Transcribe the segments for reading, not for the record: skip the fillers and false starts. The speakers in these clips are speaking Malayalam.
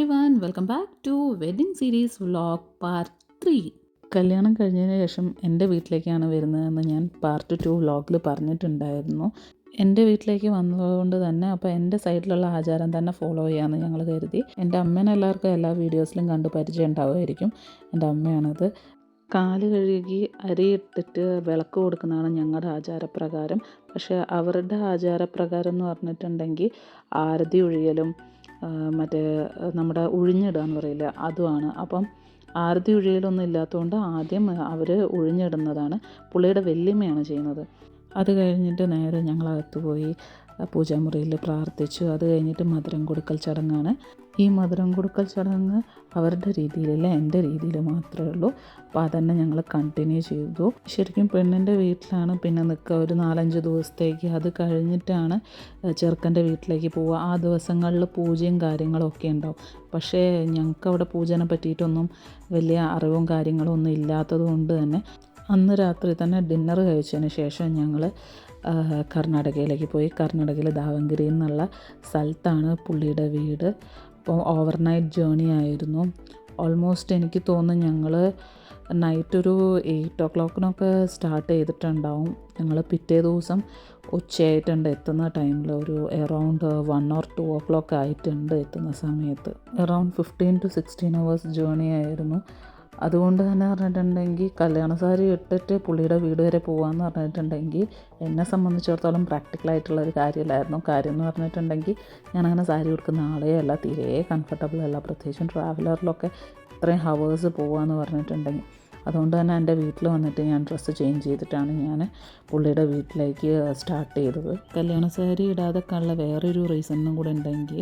Everyone, welcome back to wedding series vlog part 3. കല്യാണം കഴിഞ്ഞതിന് ശേഷം എൻ്റെ വീട്ടിലേക്കാണ് വരുന്നതെന്ന് ഞാൻ പാർട്ട് 2 വ്ളോഗിൽ പറഞ്ഞിട്ടുണ്ടായിരുന്നു. എൻ്റെ വീട്ടിലേക്ക് വന്നതുകൊണ്ട് തന്നെ അപ്പോൾ എൻ്റെ സൈഡിലുള്ള ആചാരം തന്നെ ഫോളോ ചെയ്യാമെന്ന് ഞങ്ങൾ കരുതി. എൻ്റെ അമ്മേനെ എല്ലാവർക്കും എല്ലാ വീഡിയോസിലും കണ്ട് പരിചയം ഉണ്ടാവുമായിരിക്കും. എൻ്റെ അമ്മയാണത്. കാല് കഴുകി അരിയിട്ടിട്ട് വിളക്ക് കൊടുക്കുന്നതാണ് ഞങ്ങളുടെ ആചാരപ്രകാരം. പക്ഷേ അവരുടെ ആചാരപ്രകാരം എന്ന് പറഞ്ഞിട്ടുണ്ടെങ്കിൽ ആരതി ഒഴിയലും മറ്റേ നമ്മുടെ ഉഴിഞ്ഞിടുക എന്ന് പറയില്ല, അതുമാണ്. അപ്പം ആരതി ഒഴിയലൊന്നും ഇല്ലാത്തതുകൊണ്ട് ആദ്യം അവർ ഉഴിഞ്ഞിടുന്നതാണ്. പുള്ളിയുടെ വല്യമ്മയാണ് ചെയ്യുന്നത്. അത് കഴിഞ്ഞിട്ട് നേരെ ഞങ്ങളകത്ത് പോയി പൂജാമുറിയിൽ പ്രാർത്ഥിച്ചു. അത് കഴിഞ്ഞിട്ട് മധുരം കൊടുക്കൽ ചടങ്ങാണ്. ഈ മധുരം കൊടുക്കൽ ചടങ്ങ് അവരുടെ രീതിയിലല്ല, എൻ്റെ രീതിയിൽ മാത്രമേ ഉള്ളൂ. അപ്പോൾ അതന്നെ ഞങ്ങൾ കണ്ടിന്യൂ ചെയ്തു. ശരിക്കും പെണ്ണിൻ്റെ വീട്ടിലാണ് പിന്നെ നിൽക്കുക ഒരു 4-5 ദിവസത്തേക്ക്. അത് കഴിഞ്ഞിട്ടാണ് ചെറുക്കൻ്റെ വീട്ടിലേക്ക് പോവുക. ആ ദിവസങ്ങളിൽ പൂജയും കാര്യങ്ങളും ഒക്കെ ഉണ്ടാവും. പക്ഷേ ഞങ്ങൾക്ക് അവിടെ പൂജനെ പറ്റിയിട്ടൊന്നും വലിയ അറിവും കാര്യങ്ങളും ഒന്നും ഇല്ലാത്തത് കൊണ്ട് തന്നെ അന്ന് രാത്രി തന്നെ ഡിന്നർ കഴിച്ചതിന് ശേഷം ഞങ്ങൾ കർണാടകയിലേക്ക് പോയി. കർണാടകയിൽ ദാവൻഗിരി എന്നുള്ള സ്ഥലത്താണ് പുള്ളിയുടെ വീട്. അപ്പോൾ ഓവർനൈറ്റ് ജേണി ആയിരുന്നു. ഓൾമോസ്റ്റ് എനിക്ക് തോന്നുന്നു ഞങ്ങൾ നൈറ്റ് ഒരു 8 o'clock സ്റ്റാർട്ട് ചെയ്തിട്ടുണ്ടാവും. ഞങ്ങൾ പിറ്റേ ദിവസം ഉച്ചയായിട്ടുണ്ട് എത്തുന്ന ടൈമിൽ. ഒരു അറൗണ്ട് 1 or 2 o'clock ആയിട്ടുണ്ട് എത്തുന്ന സമയത്ത്. അറൗണ്ട് 15 to 16 hours ജേണി ആയിരുന്നു. അതുകൊണ്ട് തന്നെ പറഞ്ഞിട്ടുണ്ടെങ്കിൽ കല്യാണ സാരി ഇട്ടിട്ട് പുള്ളിയുടെ വീട് വരെ പോകാമെന്ന് പറഞ്ഞിട്ടുണ്ടെങ്കിൽ എന്നെ സംബന്ധിച്ചിടത്തോളം പ്രാക്ടിക്കലായിട്ടുള്ളൊരു കാര്യമില്ലായിരുന്നു. കാര്യം എന്ന് പറഞ്ഞിട്ടുണ്ടെങ്കിൽ ഞാനങ്ങനെ സാരി ഉടുക്കുന്ന ആളേ അല്ല, തീരെ കംഫർട്ടബിൾ അല്ല. പ്രത്യേകിച്ചും ട്രാവലറിലൊക്കെ ഇത്രയും ഹവേഴ്സ് പോകാമെന്ന് പറഞ്ഞിട്ടുണ്ടെങ്കിൽ. അതുകൊണ്ട് തന്നെ എൻ്റെ വീട്ടിൽ വന്നിട്ട് ഞാൻ ഡ്രസ്സ് ചേഞ്ച് ചെയ്തിട്ടാണ് ഞാൻ പുള്ളിയുടെ വീട്ടിലേക്ക് സ്റ്റാർട്ട് ചെയ്തത്. കല്യാണ സാരി ഇടാതൊക്കെ ഉള്ള വേറൊരു റീസണും കൂടെ ഉണ്ടെങ്കിൽ,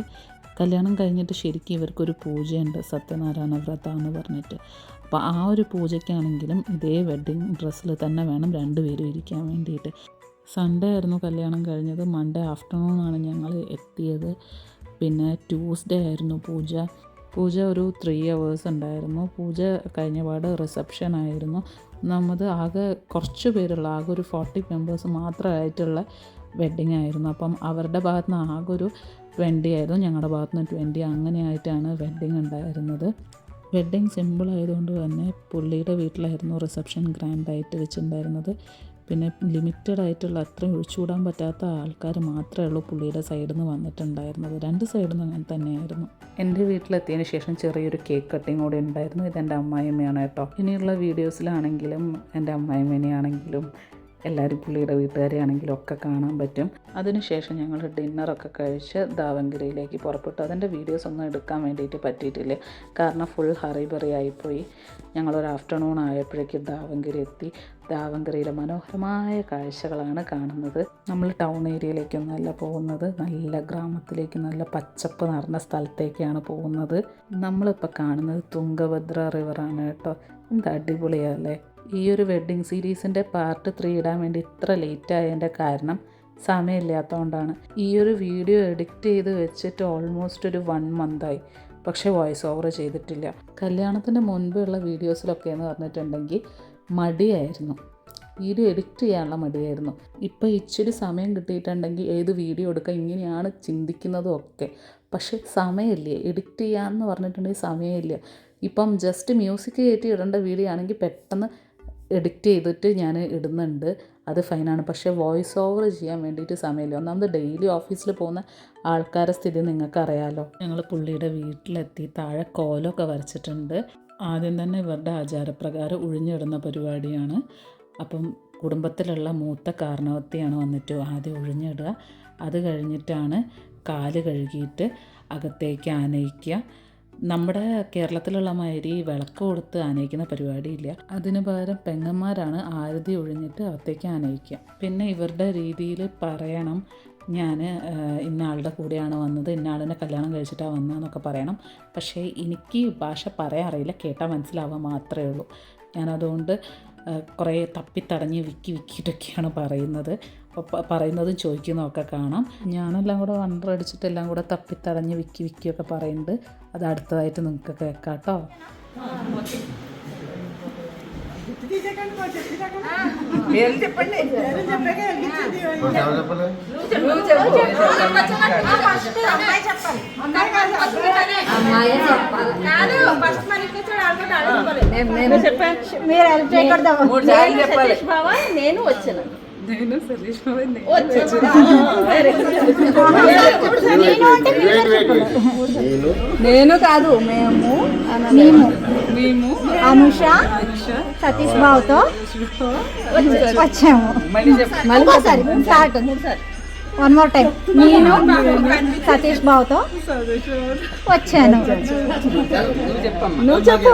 കല്യാണം കഴിഞ്ഞിട്ട് ശരിക്കും ഇവർക്കൊരു പൂജയുണ്ട്, സത്യനാരായണ വ്രതം എന്ന് പറഞ്ഞിട്ട്. അപ്പോൾ ആ ഒരു പൂജയ്ക്കാണെങ്കിലും ഇതേ വെഡ്ഡിങ് ഡ്രസ്സിൽ തന്നെ വേണം രണ്ടുപേരും ഇരിക്കാൻ വേണ്ടിയിട്ട്. സൺഡേ ആയിരുന്നു കല്യാണം കഴിഞ്ഞത്. മൺഡേ ആഫ്റ്റർനൂണാണ് ഞങ്ങൾ എത്തിയത്. പിന്നെ ട്യൂസ്ഡേ ആയിരുന്നു പൂജ. പൂജ ഒരു 3 hours ഉണ്ടായിരുന്നു. പൂജ കഴിഞ്ഞപാട് റിസപ്ഷൻ ആയിരുന്നു. നമ്മൾ ആകെ കുറച്ച് പേരുള്ള, ആകെ ഒരു 40 members മാത്രമായിട്ടുള്ള വെഡ്ഡിങ് ആയിരുന്നു. അപ്പം അവരുടെ ഭാഗത്ത് നിന്ന് ആകെ ഒരു 20 ആയിരുന്നു, ഞങ്ങളുടെ ഭാഗത്ത് നിന്ന് 20. അങ്ങനെയായിട്ടാണ് വെഡ്ഡിങ് ഉണ്ടായിരുന്നത്. വെഡ്ഡിങ് സിമ്പിൾ ആയതുകൊണ്ട് തന്നെ പുള്ളിയുടെ വീട്ടിലായിരുന്നു റിസപ്ഷൻ ഗ്രാൻഡായിട്ട് വെച്ചിട്ടുണ്ടായിരുന്നത്. പിന്നെ ലിമിറ്റഡ് ആയിട്ടുള്ള അത്രയും ഒഴിച്ചുകൂടാൻ പറ്റാത്ത ആൾക്കാർ മാത്രമേ ഉള്ളൂ പുള്ളിയുടെ സൈഡിൽ നിന്ന് വന്നിട്ടുണ്ടായിരുന്നത്. 2 സൈഡിൽ നിന്ന് അങ്ങനെ തന്നെയായിരുന്നു. എൻ്റെ വീട്ടിലെത്തിയതിന് ശേഷം ചെറിയൊരു കേക്ക് കട്ടിങ് കൂടി ഉണ്ടായിരുന്നു. ഇതെൻ്റെ അമ്മായിയമ്മയാണ് കേട്ടോ. ഇനിയുള്ള വീഡിയോസിലാണെങ്കിലും എൻ്റെ അമ്മായിയമ്മേനെയാണെങ്കിലും എല്ലാവരും പുള്ളിയുടെ വീട്ടുകാരെ ആണെങ്കിലും ഒക്കെ കാണാൻ പറ്റും. അതിനുശേഷം ഞങ്ങൾ ഡിന്നറൊക്കെ കഴിച്ച് ദാവൻഗിരിയിലേക്ക് പുറപ്പെട്ടു. അതിൻ്റെ വീഡിയോസ് ഒന്നും എടുക്കാൻ വേണ്ടിയിട്ട് പറ്റിയിട്ടില്ല, കാരണം ഫുൾ ഹറിബറി ആയിപ്പോയി. ഞങ്ങളൊരു ആഫ്റ്റർനൂൺ ആയപ്പോഴേക്കും ദാവൻഗിരി എത്തി. ദാവൻഗിരിയിലെ മനോഹരമായ കാഴ്ചകളാണ് കാണുന്നത്. നമ്മൾ ടൗൺ ഏരിയയിലേക്കൊന്നല്ല പോകുന്നത്, നല്ല ഗ്രാമത്തിലേക്ക്, നല്ല പച്ചപ്പ് നിറഞ്ഞ സ്ഥലത്തേക്കാണ് പോകുന്നത്. നമ്മളിപ്പോൾ കാണുന്നത് തുംഗഭദ്ര റിവറാണ് കേട്ടോ. എന്ത് അടിപൊളിയല്ലേ. ഈ ഒരു വെഡ്ഡിങ് സീരീസിൻ്റെ പാർട്ട് 3 ഇടാൻ വേണ്ടി ഇത്ര ലേറ്റ് ആയതിൻ്റെ കാരണം സമയമില്ലാത്തതുകൊണ്ടാണ്. ഈ ഒരു വീഡിയോ എഡിറ്റ് ചെയ്ത് വെച്ചിട്ട് ഓൾമോസ്റ്റ് ഒരു 1 month ആയി, പക്ഷേ വോയിസ് ഓവർ ചെയ്തിട്ടില്ല. കല്യാണത്തിന് മുൻപുള്ള വീഡിയോസിലൊക്കെ എന്ന് പറഞ്ഞിട്ടുണ്ടെങ്കിൽ മടിയായിരുന്നു, വീഡിയോ എഡിറ്റ് ചെയ്യാനുള്ള മടിയായിരുന്നു. ഇപ്പോൾ ഇച്ചിരി സമയം കിട്ടിയിട്ടുണ്ടെങ്കിൽ ഏത് വീഡിയോ എടുക്കുക ഇങ്ങനെയാണ് ചിന്തിക്കുന്നതും ഒക്കെ. പക്ഷേ സമയമില്ലേ, എഡിറ്റ് ചെയ്യാമെന്ന് പറഞ്ഞിട്ടുണ്ടെങ്കിൽ സമയമില്ല. ഇപ്പം ജസ്റ്റ് മ്യൂസിക് കയറ്റി ഇടേണ്ട വീഡിയോ ആണെങ്കിൽ പെട്ടെന്ന് എഡിറ്റ് ചെയ്തിട്ട് ഞാൻ ഇടുന്നുണ്ട്, അത് ഫൈനാണ്. പക്ഷേ വോയിസ് ഓവർ ചെയ്യാൻ വേണ്ടിയിട്ട് സമയമില്ല. ഒന്നാമത് ഡെയിലി ഓഫീസിൽ പോകുന്ന ആൾക്കാരുടെ സ്ഥിതി നിങ്ങൾക്കറിയാമല്ലോ. ഞങ്ങൾ പുള്ളിയുടെ വീട്ടിലെത്തി. താഴെ കോലമൊക്കെ വരച്ചിട്ടുണ്ട്. ആദ്യം തന്നെ ഇവരുടെ ആചാരപ്രകാരം ഉഴിഞ്ഞിടുന്ന പരിപാടിയാണ്. അപ്പം കുടുംബത്തിലുള്ള മൂത്ത കാരണവത്തിയാണ് വന്നിട്ട് ആദ്യം ഉഴിഞ്ഞിടുക. അത് കഴിഞ്ഞിട്ടാണ് കാല് കഴുകിയിട്ട് അകത്തേക്ക് ആനയിക്കുക. നമ്മുടെ കേരളത്തിലുള്ള മാതിരി വിളക്ക് കൊടുത്ത് ആനയിക്കുന്ന പരിപാടിയില്ല. അതിന് പകരം പെങ്ങന്മാരാണ് ആരതി ഒഴിഞ്ഞിട്ട് അകത്തേക്ക് ആനയിക്കുക. പിന്നെ ഇവരുടെ രീതിയിൽ പറയണം, ഞാൻ ഇന്ന ആളുടെ കൂടെയാണ് വന്നത്, ഇന്ന ആളിനെ കല്യാണം കഴിച്ചിട്ടാണ് വന്നതെന്നൊക്കെ പറയണം. പക്ഷേ എനിക്ക് ഭാഷ പറയാൻ അറിയില്ല, കേട്ടാൽ മനസ്സിലാവാൻ മാത്രമേ ഉള്ളൂ. ഞാനതുകൊണ്ട് കുറേ തപ്പിത്തടഞ്ഞ് വിക്കിയിട്ടൊക്കെയാണ് പറയുന്നത്. അപ്പോൾ പറയുന്നതും ചോദിക്കുന്നതൊക്കെ കാണാം. ഞാനെല്ലാം കൂടെ വണ്ടർ അടിച്ചിട്ട് എല്ലാം കൂടെ തപ്പിത്തടഞ്ഞ് വിക്കിയൊക്കെ പറയുന്നുണ്ട്. അത് അടുത്തതായിട്ട് നിങ്ങൾക്ക് കേൾക്കാം കേട്ടോ. నేను వచ్చాను నేను కాదు మేము అనుష సతీష్ బాబుతో వచ్చాము. Start 1 more time. నేను సతీష్ బాబుతో వచ్చాను. నువ్వు చెప్పు.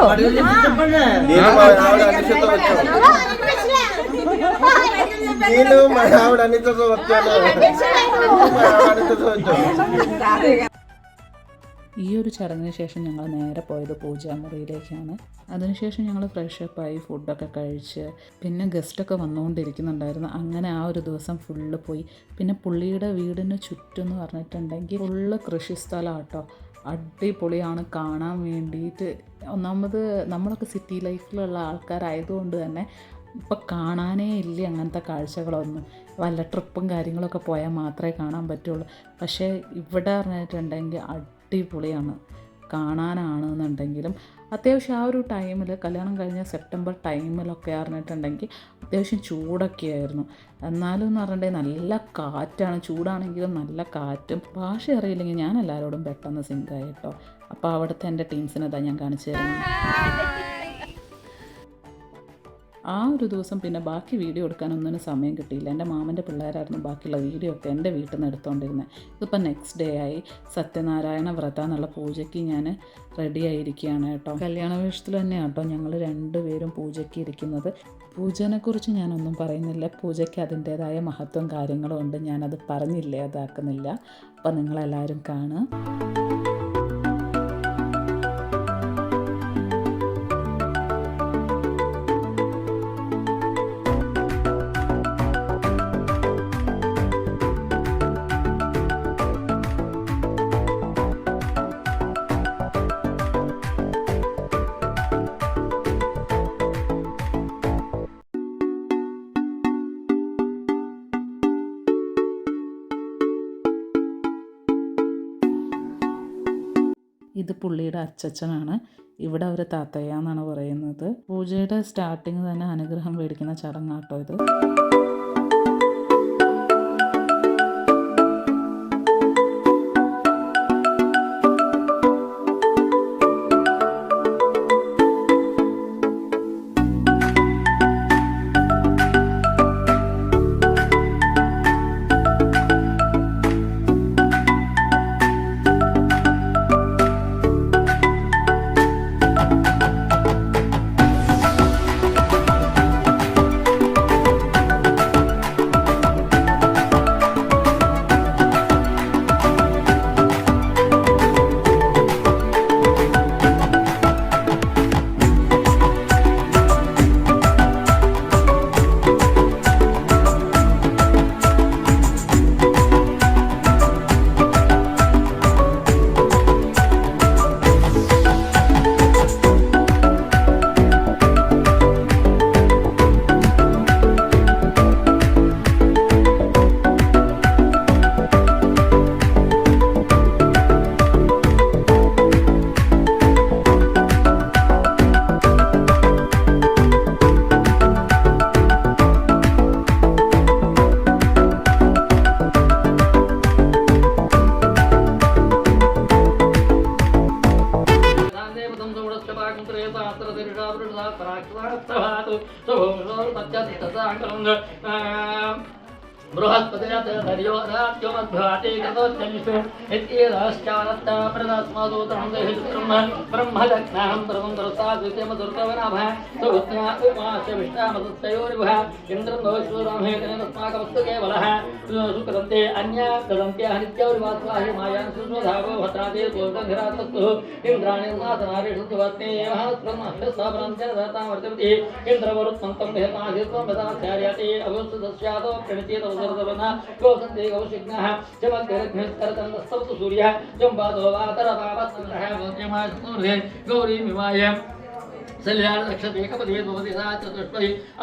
నేను మా ఆవిడ అనితతో వచ్చాను. ഈ ഒരു ചടങ്ങിന് ശേഷം ഞങ്ങൾ നേരെ പോയത് പൂജാമുറിയിലേക്കാണ്. അതിനുശേഷം ഞങ്ങൾ ഫ്രഷപ്പായി ഫുഡൊക്കെ കഴിച്ച് പിന്നെ ഗസ്റ്റൊക്കെ വന്നുകൊണ്ടിരിക്കുന്നുണ്ടായിരുന്നു. അങ്ങനെ ആ ഒരു ദിവസം ഫുള്ള് പോയി. പിന്നെ പുള്ളിയുടെ വീടിന് ചുറ്റും എന്ന് പറഞ്ഞിട്ടുണ്ടെങ്കിൽ ഫുള്ള് കൃഷിസ്ഥലം കേട്ടോ. അടിപൊളിയാണ് കാണാൻ വേണ്ടിയിട്ട്. ഒന്നാമത് നമ്മളൊക്കെ സിറ്റി ലൈഫിലുള്ള ആൾക്കാരായതുകൊണ്ട് തന്നെ ഇപ്പം കാണാനേ ഇല്ല അങ്ങനത്തെ കാഴ്ചകളൊന്നും. വല്ല ട്രിപ്പും കാര്യങ്ങളൊക്കെ പോയാൽ മാത്രമേ കാണാൻ പറ്റുള്ളൂ. പക്ഷേ ഇവിടെ പറഞ്ഞിട്ടുണ്ടെങ്കിൽ അടിപൊളിയാണ് കാണാനാണെന്നുണ്ടെങ്കിലും. അത്യാവശ്യം ആ ഒരു ടൈമിൽ കല്യാണം കഴിഞ്ഞ സെപ്റ്റംബർ ടൈമിലൊക്കെ അറിഞ്ഞിട്ടുണ്ടെങ്കിൽ അത്യാവശ്യം ചൂടൊക്കെ ആയിരുന്നു. എന്നാലും എന്ന് പറഞ്ഞിട്ടുണ്ടെങ്കിൽ നല്ല കാറ്റാണ്. ചൂടാണെങ്കിലും നല്ല കാറ്റും. ഭാഷ അറിയില്ലെങ്കിൽ ഞാൻ എല്ലാവരോടും പെട്ടെന്ന് സിങ്കായി കേട്ടോ. അപ്പോൾ അവിടുത്തെ എൻ്റെ ടീംസിനെതാ ഞാൻ കാണിച്ചു തരുന്നത്. ആ ഒരു ദിവസം പിന്നെ ബാക്കി വീഡിയോ എടുക്കാനൊന്നിനും സമയം കിട്ടിയില്ല. എൻ്റെ മാമൻ്റെ പിള്ളേരായിരുന്നു ബാക്കിയുള്ള വീഡിയോ ഒക്കെ എൻ്റെ വീട്ടിൽ നിന്ന് എടുത്തുകൊണ്ടിരുന്നത്. ഇതിപ്പോൾ നെക്സ്റ്റ് ഡേ ആയി. സത്യനാരായണ വ്രത എന്നുള്ള പൂജയ്ക്ക് ഞാൻ റെഡി ആയിരിക്കുകയാണ് കേട്ടോ. കല്യാണ വേഷത്തിൽ തന്നെയാണ് കേട്ടോ ഞങ്ങൾ രണ്ടുപേരും പൂജയ്ക്ക് ഇരിക്കുന്നത്. പൂജനെക്കുറിച്ച് ഞാനൊന്നും പറയുന്നില്ല. പൂജയ്ക്ക് അതിൻ്റേതായ മഹത്വം കാര്യങ്ങളും ഉണ്ട്. ഞാനത് പറഞ്ഞില്ലേ അതാക്കുന്നില്ല. അപ്പം നിങ്ങളെല്ലാവരും കാണുക. ഇത് പുള്ളിയുടെ അച്ചച്ചനാണ്. ഇവിടെ അവർ താത്തയ്യ എന്നാണ് പറയുന്നത്. പൂജയുടെ സ്റ്റാർട്ടിങ് തന്നെ അനുഗ്രഹം മേടിക്കുന്ന ചടങ്ങാട്ടോ ഇത്.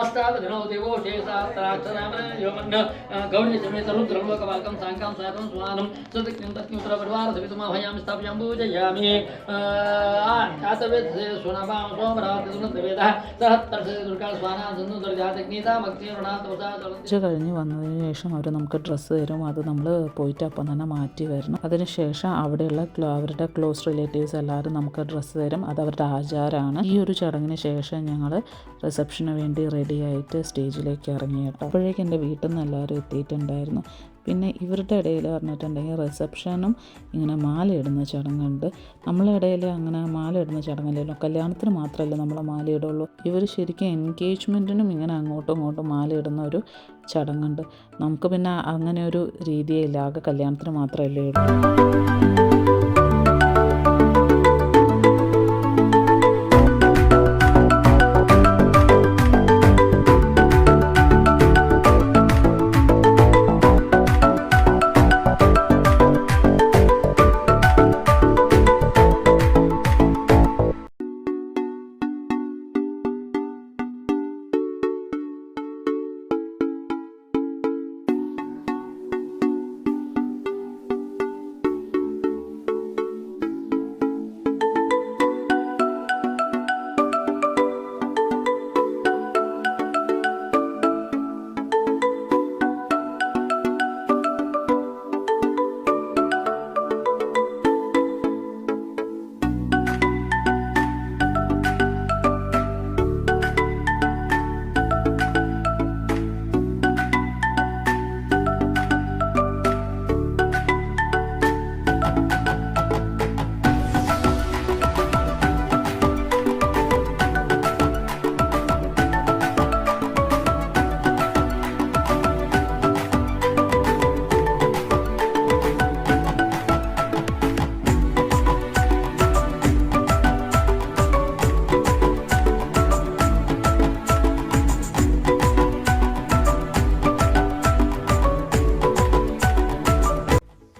अष्टावधिनो देवो शेषात्राक्षरामयोमन् गौरी समेत रुद्रलोकपालकं साङ्कां साधं स्वानं सत्यं तत्युत्तरपरिवारसवितुमाभयां स्थापयां पूजयामि आतवेद् सोनपां सोमरात्रिवेदः सहत्तर्षे दुर्गा स्वाना सन्दुर्जातग्नीता भक्तिरुणात्मसा ഉച്ച കഴിഞ്ഞ് വന്നതിന് ശേഷം അവർ നമുക്ക് ഡ്രസ്സ് തരും. അത് നമ്മൾ പോയിട്ട് അപ്പം തന്നെ മാറ്റി വരണം. അതിനുശേഷം അവിടെയുള്ള അവരുടെ ക്ലോസ് റിലേറ്റീവ്സ് എല്ലാവരും നമുക്ക് ഡ്രസ്സ് തരും. അത് അവരുടെ ആചാരമാണ്. ഈ ഒരു ചടങ്ങിന് ശേഷം ഞങ്ങൾ റിസപ്ഷന് വേണ്ടി റെഡിയായിട്ട് സ്റ്റേജിലേക്ക് ഇറങ്ങി കേട്ടോ. അപ്പോഴേക്കും എൻ്റെ വീട്ടിൽ നിന്ന് എല്ലാവരും എത്തിയിട്ടുണ്ടായിരുന്നു. പിന്നെ ഇവരുടെ ഇടയിൽ പറഞ്ഞിട്ടുണ്ടെങ്കിൽ റിസപ്ഷനും ഇങ്ങനെ മാലയിടുന്ന ചടങ്ങുണ്ട്. നമ്മളെ ഇടയിൽ അങ്ങനെ മാലയിടുന്ന ചടങ്ങില്ലല്ലോ. കല്യാണത്തിന് മാത്രമല്ല നമ്മൾ മാലയിടുള്ളൂ. ഇവർ ശരിക്കും എൻഗേജ്മെൻറ്റിനും ഇങ്ങനെ അങ്ങോട്ടും ഇങ്ങോട്ടും മാലയിടുന്ന ഒരു ചടങ്ങുണ്ട്. നമുക്ക് പിന്നെ അങ്ങനെ ഒരു രീതിയേ ഇല്ല. ആകെ കല്യാണത്തിന് മാത്രമല്ലേ ഉള്ളൂ.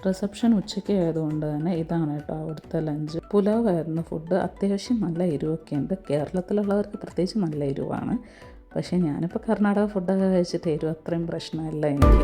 റിസപ്ഷൻ ഉച്ചയ്ക്ക് ആയതുകൊണ്ട് തന്നെ ഇതാണ് കേട്ടോ അവിടുത്തെ ലഞ്ച്. പുലാവായിരുന്നു ഫുഡ്. അത്യാവശ്യം നല്ല എരിവൊക്കെ ഉണ്ട്. കേരളത്തിലുള്ളവർക്ക് പ്രത്യേകിച്ച് നല്ല എരിവാണ്. പക്ഷേ ഞാനിപ്പോൾ കർണാടക ഫുഡൊക്കെ കഴിച്ചിട്ട് എരിവ് അത്രയും പ്രശ്നമല്ല എനിക്ക്.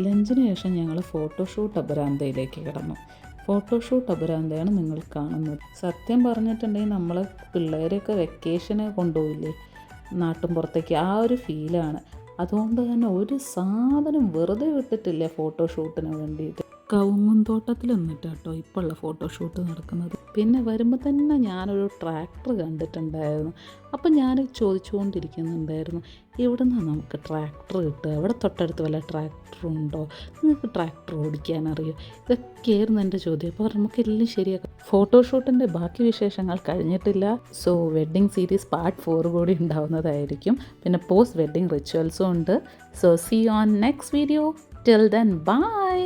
ലഞ്ചിന് ശേഷം ഞങ്ങൾ ഫോട്ടോഷൂട്ട് അപരാന്തയിലേക്ക് കിടന്നു. ഫോട്ടോഷൂട്ട് അപരാന്തയാണ് നിങ്ങൾ കാണുന്നത്. സത്യം പറഞ്ഞിട്ടുണ്ടെങ്കിൽ നമ്മൾ പിള്ളേരെയൊക്കെ വെക്കേഷന് കൊണ്ടുപോയില്ലേ നാട്ടും പുറത്തേക്ക്, ആ ഒരു ഫീലാണ്. അതുകൊണ്ട് തന്നെ ഒരു സാധനം വെറുതെ വിട്ടിട്ടില്ല ഫോട്ടോഷൂട്ടിന് വേണ്ടിയിട്ട്. കവുങ്ങുംതോട്ടത്തിൽ നിന്നിട്ട് കേട്ടോ ഇപ്പോൾ ഉള്ള ഫോട്ടോഷൂട്ട് നടക്കുന്നത്. പിന്നെ വരുമ്പോൾ തന്നെ ഞാനൊരു ട്രാക്ടർ കണ്ടിട്ടുണ്ടായിരുന്നു. അപ്പം ഞാൻ ചോദിച്ചുകൊണ്ടിരിക്കുന്നുണ്ടായിരുന്നു, എവിടെ നിന്നാണ് നമുക്ക് ട്രാക്ടർ കിട്ടുക? അവിടെ തൊട്ടടുത്ത് വല്ല ട്രാക്ടറുണ്ടോ? നിങ്ങൾക്ക് ട്രാക്ടർ ഓടിക്കാനറിയോ? ഇതൊക്കെയായിരുന്നു എൻ്റെ ചോദ്യം. അപ്പോൾ നമുക്കെല്ലാം ശരിയാക്കാം. ഫോട്ടോഷൂട്ടിൻ്റെ ബാക്കി വിശേഷങ്ങൾ കഴിഞ്ഞിട്ടില്ല. സോ വെഡ്ഡിങ് സീരീസ് പാർട്ട് 4 കൂടി ഉണ്ടാവുന്നതായിരിക്കും. പിന്നെ പോസ്റ്റ് വെഡ്ഡിങ് റിച്വൽസും ഉണ്ട്. So see on next video. Till then by.